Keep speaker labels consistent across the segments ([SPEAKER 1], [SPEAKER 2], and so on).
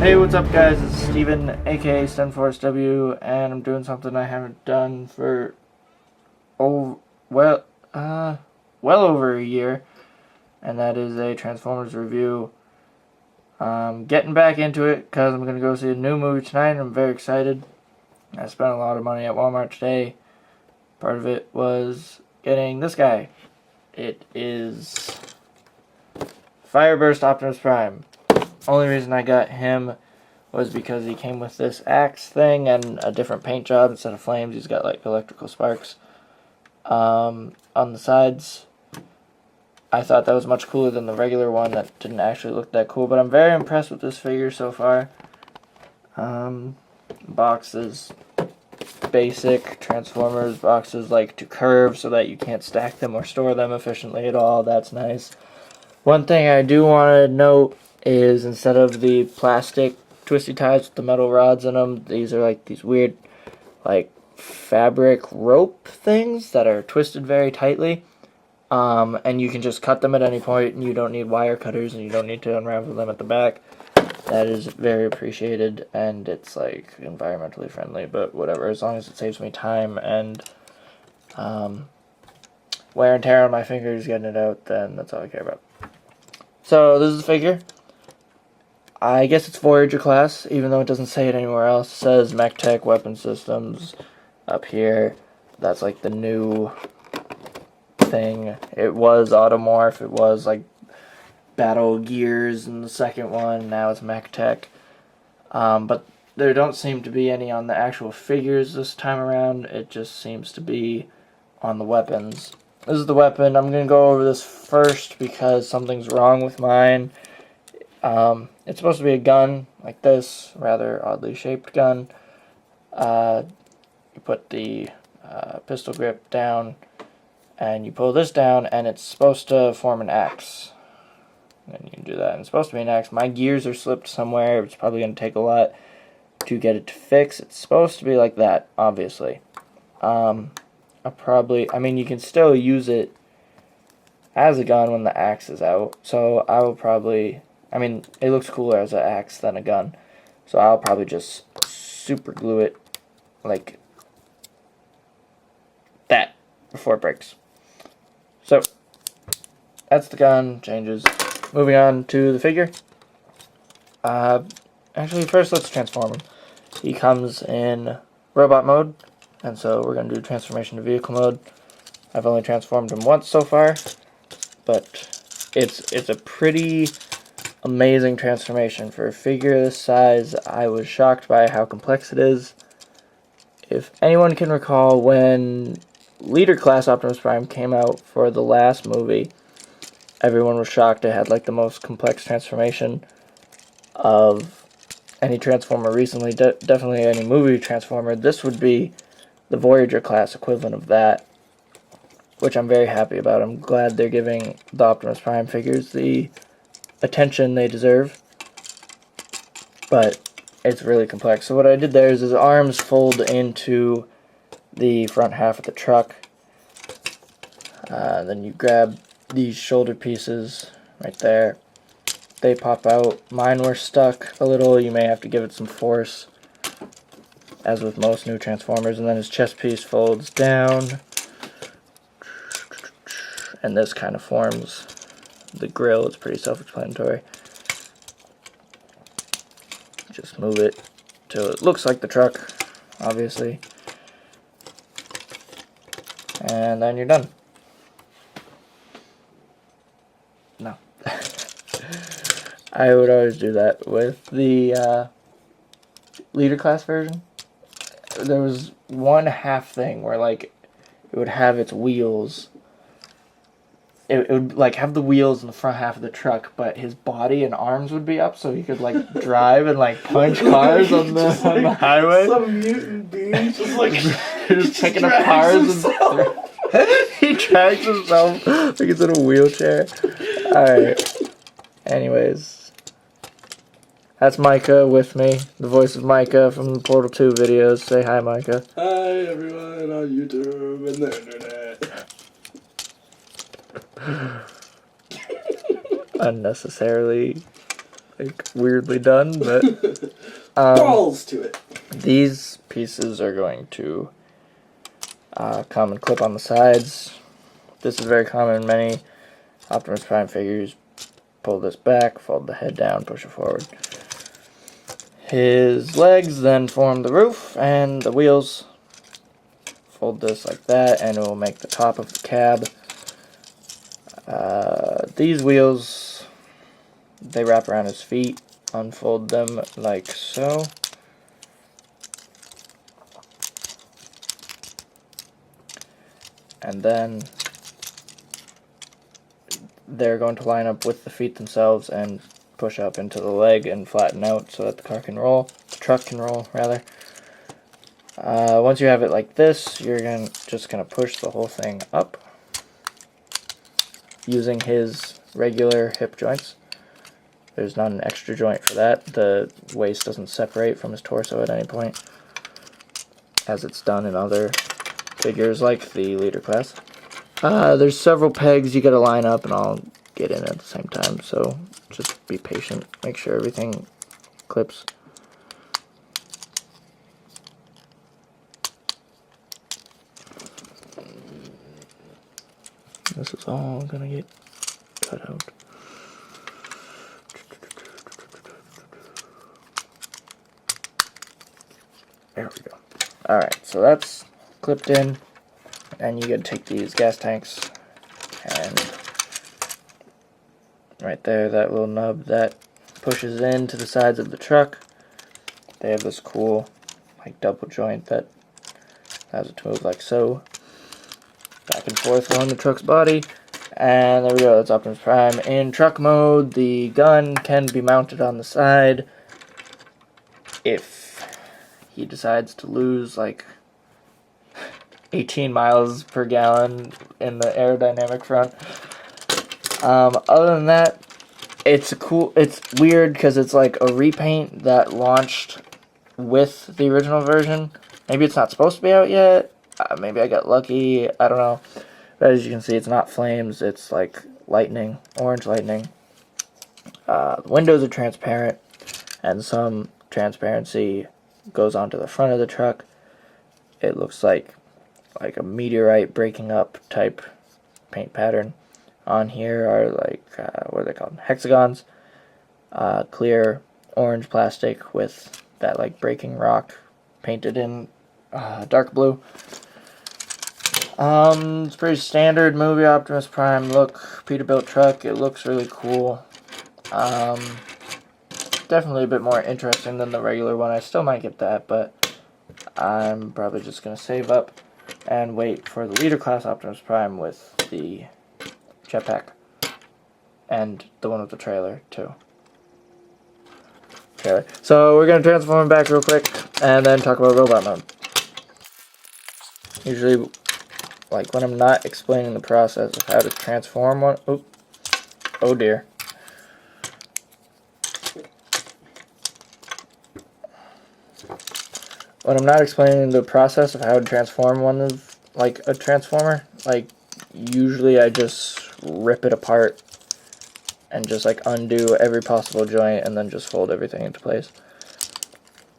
[SPEAKER 1] Hey, what's up guys, it's Steven, aka StenForceW, and I'm doing something I haven't done for, well over a year, and that is a Transformers review. Getting back into it, because I'm going to go see a new movie tonight, and I'm very excited. I spent a lot of money at Walmart today. Part of it was getting this guy. It is Fireburst Optimus Prime. Only reason I got him was because he came with this axe thing and a different paint job. Instead of flames, he's got like electrical sparks on the sides. I thought that was much cooler than the regular one that didn't actually look that cool, but I'm very impressed with this figure so far. Boxes, basic Transformers boxes, like to curve so that you can't stack them or store them efficiently at all. That's nice. One thing I do want to note is instead of the plastic twisty ties with the metal rods in them, these are like these weird like fabric rope things that are twisted very tightly, and you can just cut them at any point, and you don't need wire cutters, and you don't need to unravel them at the back. That is very appreciated, and it's like environmentally friendly, but whatever, as long as it saves me time and wear and tear on my fingers getting it out, then that's all I care about. So this is the figure. I guess it's Voyager class, even though it doesn't say it anywhere else. It says Mech Tech Weapon Systems up here. That's like the new thing. It was Automorph, it was like Battle Gears in the second one, now it's Mech Tech. But there don't seem to be any on the actual figures this time around. It just seems to be on the weapons. This is the weapon. I'm going to go over this first because something's wrong with mine. It's supposed to be a gun like this, rather oddly shaped gun. You put the pistol grip down and you pull this down and it's supposed to form an axe. And you can do that. And it's supposed to be an axe. My gears are slipped somewhere. It's probably going to take a lot to get it to fix. It's supposed to be like that, obviously. I mean, you can still use it as a gun when the axe is out. So I will probably, I mean, it looks cooler as an axe than a gun. So I'll probably just super glue it like that before it breaks. So that's the gun, changes. Moving on to the figure. Actually, first let's transform him. He comes in robot mode, and so we're going to do transformation to vehicle mode. I've only transformed him once so far, but it's a pretty amazing transformation. For a figure this size, I was shocked by how complex it is. If anyone can recall when Leader Class Optimus Prime came out for the last movie, everyone was shocked it had like the most complex transformation of any Transformer recently, definitely any movie Transformer. This would be the Voyager class equivalent of that, which I'm very happy about. I'm glad they're giving the Optimus Prime figures the attention they deserve, but it's really complex. So what I did there is his arms fold into the front half of the truck. Then you grab these shoulder pieces right there. They pop out. Mine were stuck a little. You may have to give it some force, as with most new Transformers. And then his chest piece folds down, and this kind of forms the grill. It's pretty self-explanatory. Just move it till it looks like the truck, obviously, and then you're done. No. I would always do that with the Leader Class version. There was one half thing where like it would have its wheels. It would like have the wheels in the front half of the truck, but his body and arms would be up, so he could like drive and like punch cars on the highway.
[SPEAKER 2] Some mutant being just like
[SPEAKER 1] just picking up cars and he drags himself like he's in a wheelchair. Alright. Anyways, that's Micah with me, the voice of Micah from the Portal 2 videos. Say hi, Micah.
[SPEAKER 2] Hi everyone on YouTube and the internet.
[SPEAKER 1] Unnecessarily like weirdly done, but
[SPEAKER 2] balls to it.
[SPEAKER 1] these pieces are going to come and clip on the sides. This is very common in many Optimus Prime figures. Pull this back, fold the head down, push it forward. His legs then form the roof, and the wheels fold this like that, and it will make the top of the cab. These wheels, they wrap around his feet, unfold them like so. And then they're going to line up with the feet themselves and push up into the leg and flatten out so that the truck can roll, rather. Once you have it like this, you're just gonna push the whole thing up using his regular hip joints. There's not an extra joint for that. The waist doesn't separate from his torso at any point, as it's done in other figures like the leader class. There's several pegs you gotta line up, and I'll get in at the same time, so just be patient. Make sure everything clips. This is all gonna get cut out. There we go. Alright, so that's clipped in, and you gotta take these gas tanks, and right there, that little nub that pushes into the sides of the truck. They have this cool, like, double joint that allows it to move like so, back and forth along the truck's body. And there we go, that's Optimus Prime. In truck mode, the gun can be mounted on the side if he decides to lose like 18 miles per gallon in the aerodynamic front. Other than that, it's weird because it's like a repaint that launched with the original version. Maybe it's not supposed to be out yet. Maybe I got lucky. I don't know. But as you can see, it's not flames. It's like lightning, orange lightning. The windows are transparent, and some transparency goes onto the front of the truck. It looks like a meteorite breaking up type paint pattern. On here are like, what are they called? Hexagons. Clear orange plastic with that like breaking rock painted in dark blue. It's pretty standard movie Optimus Prime look. Peterbilt truck. It looks really cool. Definitely a bit more interesting than the regular one. I still might get that, but I'm probably just going to save up and wait for the leader class Optimus Prime with the jetpack and the one with the trailer too. So we're going to transform him back real quick and then talk about robot mode. Usually, like when I'm not explaining the process of how to transform one, oh dear. When I'm not explaining the process of how to transform one of, like, a transformer, like, usually I just rip it apart and just, like, undo every possible joint and then just fold everything into place.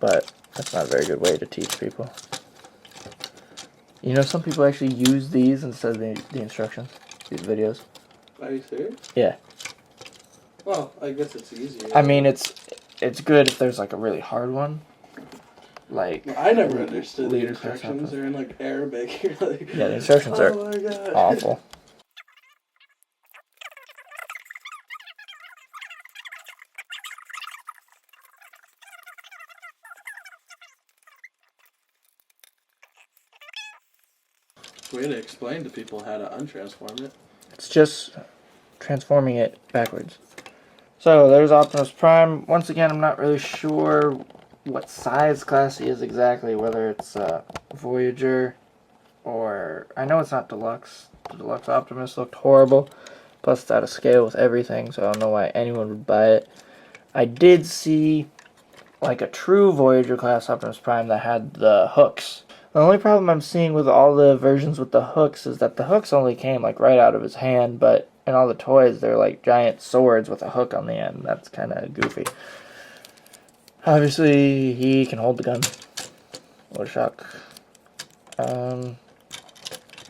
[SPEAKER 1] But that's not a very good way to teach people. You know, some people actually use these instead of the instructions, these videos.
[SPEAKER 2] Are you serious?
[SPEAKER 1] Yeah.
[SPEAKER 2] Well, I guess it's easier.
[SPEAKER 1] I mean, it's good if there's, like, a really hard one. Like,
[SPEAKER 2] I never understood the
[SPEAKER 1] leader
[SPEAKER 2] instructions. They're in like Arabic. You're like,
[SPEAKER 1] yeah, the instructions are awful.
[SPEAKER 2] Way to explain to people how to untransform it.
[SPEAKER 1] It's just transforming it backwards. So there's Optimus Prime. Once again, I'm not really sure what size class he is exactly, whether it's Voyager or... I know it's not Deluxe. The Deluxe Optimus looked horrible. Plus it's out of scale with everything, so I don't know why anyone would buy it. I did see like a true Voyager class Optimus Prime that had the hooks. The only problem I'm seeing with all the versions with the hooks is that the hooks only came like right out of his hand, but in all the toys they're like giant swords with a hook on the end. That's kind of goofy. Obviously, he can hold the gun. What a shock.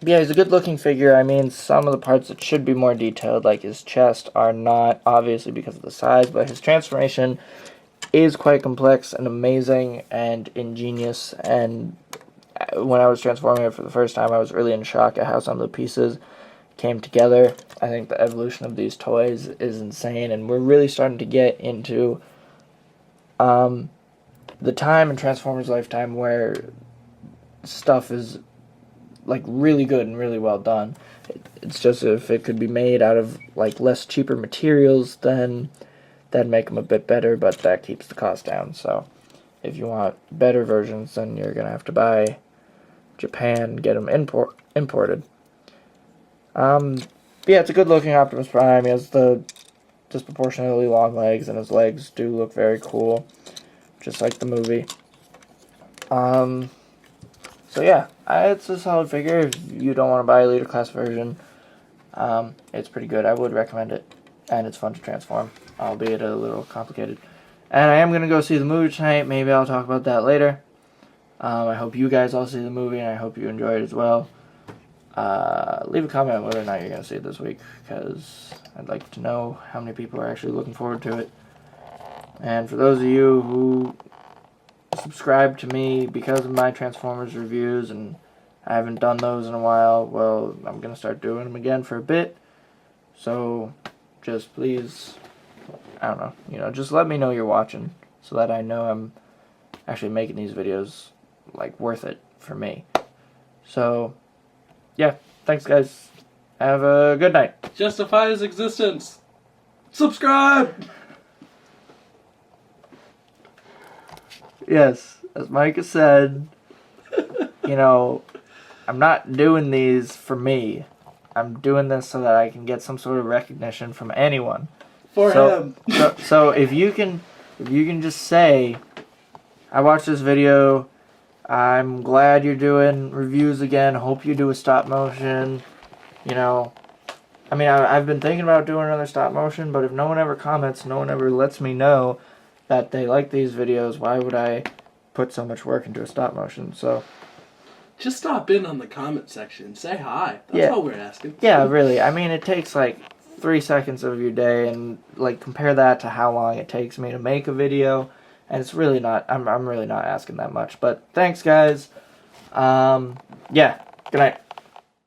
[SPEAKER 1] Yeah, he's a good-looking figure. I mean, some of the parts that should be more detailed, like his chest, are not, obviously because of the size, but his transformation is quite complex and amazing and ingenious, and when I was transforming it for the first time, I was really in shock at how some of the pieces came together. I think the evolution of these toys is insane, and we're really starting to get into the time in Transformers' lifetime where stuff is like really good and really well done. It's just if it could be made out of like less cheaper materials, then that'd make them a bit better, but that keeps the cost down. So if you want better versions, then you're gonna have to buy Japan and get them imported. Yeah, it's a good looking Optimus Prime. He has the disproportionately long legs, and his legs do look very cool, just like the movie. So yeah, it's a solid figure. If you don't want to buy a Leader Class version, it's pretty good. I would recommend it, and it's fun to transform, albeit a little complicated. And I am going to go see the movie tonight. Maybe I'll talk about that later. I hope you guys all see the movie, and I hope you enjoy it as well. Leave a comment whether or not you're going to see it this week, because I'd like to know how many people are actually looking forward to it. And for those of you who subscribe to me because of my Transformers reviews, and I haven't done those in a while, well, I'm going to start doing them again for a bit. So just please, I don't know, just let me know you're watching so that I know I'm actually making these videos like worth it for me. So yeah, thanks guys. Have a good night.
[SPEAKER 2] Justify his existence. Subscribe!
[SPEAKER 1] Yes, as Micah said, I'm not doing these for me. I'm doing this so that I can get some sort of recognition from anyone.
[SPEAKER 2] For him.
[SPEAKER 1] So if you can just say, I watched this video, I'm glad you're doing reviews again, hope you do a stop motion, I mean, I've been thinking about doing another stop motion, but if no one ever comments, no one ever lets me know that they like these videos, why would I put so much work into a stop motion? So
[SPEAKER 2] just stop in on the comment section. Say hi. That's all we're asking.
[SPEAKER 1] Yeah, really. I mean, it takes like 3 seconds of your day, and like compare that to how long it takes me to make a video, and it's really not, I'm really not asking that much. But thanks guys. Yeah, good night.